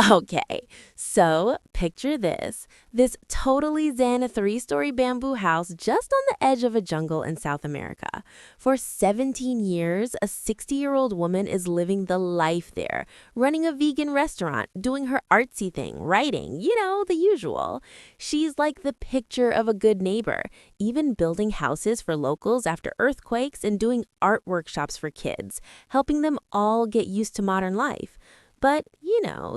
Okay, so picture this. This totally zen three-story bamboo house just on the edge of a jungle in South America. For 17 years, a 60-year-old woman is living the life there, running a vegan restaurant, doing her artsy thing, writing, the usual. She's like the picture of a good neighbor, even building houses for locals after earthquakes and doing art workshops for kids, helping them all get used to modern life. But,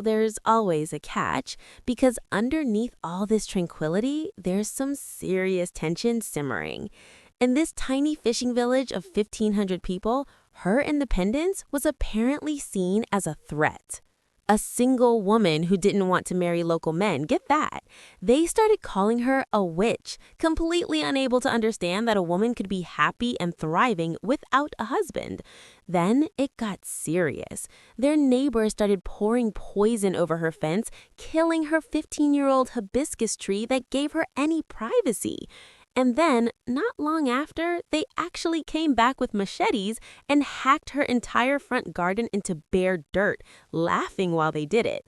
there's always a catch, because underneath all this tranquility, there's some serious tension simmering. In this tiny fishing village of 1,500 people, her independence was apparently seen as a threat. A single woman who didn't want to marry local men, get that. They started calling her a witch, completely unable to understand that a woman could be happy and thriving without a husband. Then it got serious. Their neighbors started pouring poison over her fence, killing her 15-year-old hibiscus tree that gave her any privacy. And then, not long after, they actually came back with machetes and hacked her entire front garden into bare dirt, laughing while they did it.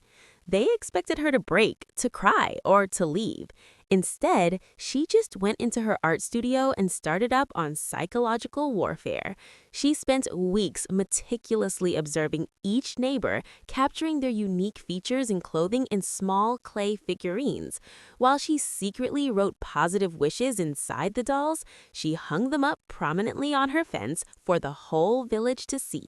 They expected her to break, to cry, or to leave. Instead, she just went into her art studio and started up on psychological warfare. She spent weeks meticulously observing each neighbor, capturing their unique features and clothing in small clay figurines. While she secretly wrote positive wishes inside the dolls, she hung them up prominently on her fence for the whole village to see.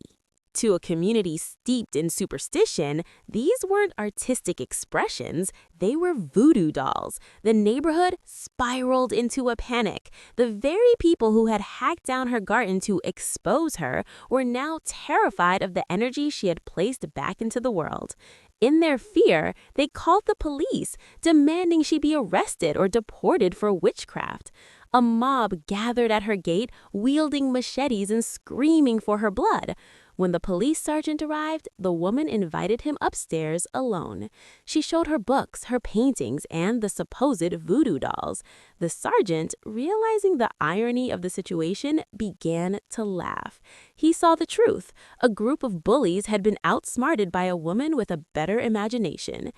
To a community steeped in superstition, these weren't artistic expressions, they were voodoo dolls. The neighborhood spiraled into a panic. The very people who had hacked down her garden to expose her were now terrified of the energy she had placed back into the world. In their fear, they called the police, demanding she be arrested or deported for witchcraft. A mob gathered at her gate, wielding machetes and screaming for her blood. When the police sergeant arrived, the woman invited him upstairs alone. She showed her books, her paintings, and the supposed voodoo dolls. The sergeant, realizing the irony of the situation, began to laugh. He saw the truth. A group of bullies had been outsmarted by a woman with a better imagination.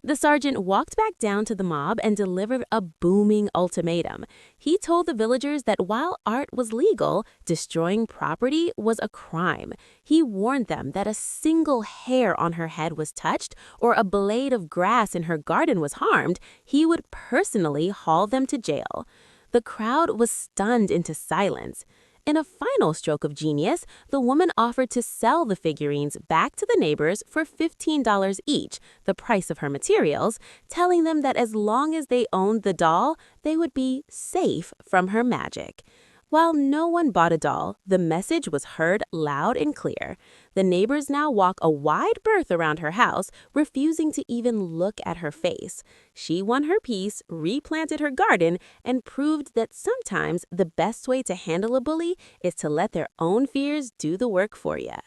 The sergeant walked back down to the mob and delivered a booming ultimatum. He told the villagers that while art was legal, destroying property was a crime. He warned them that a single hair on her head was touched or a blade of grass in her garden was harmed, he would personally haul them to jail. The crowd was stunned into silence. In a final stroke of genius, the woman offered to sell the figurines back to the neighbors for $15 each, the price of her materials, telling them that as long as they owned the doll, they would be safe from her magic. While no one bought a doll, the message was heard loud and clear. The neighbors now walk a wide berth around her house, refusing to even look at her face. She won her peace, replanted her garden, and proved that sometimes the best way to handle a bully is to let their own fears do the work for you.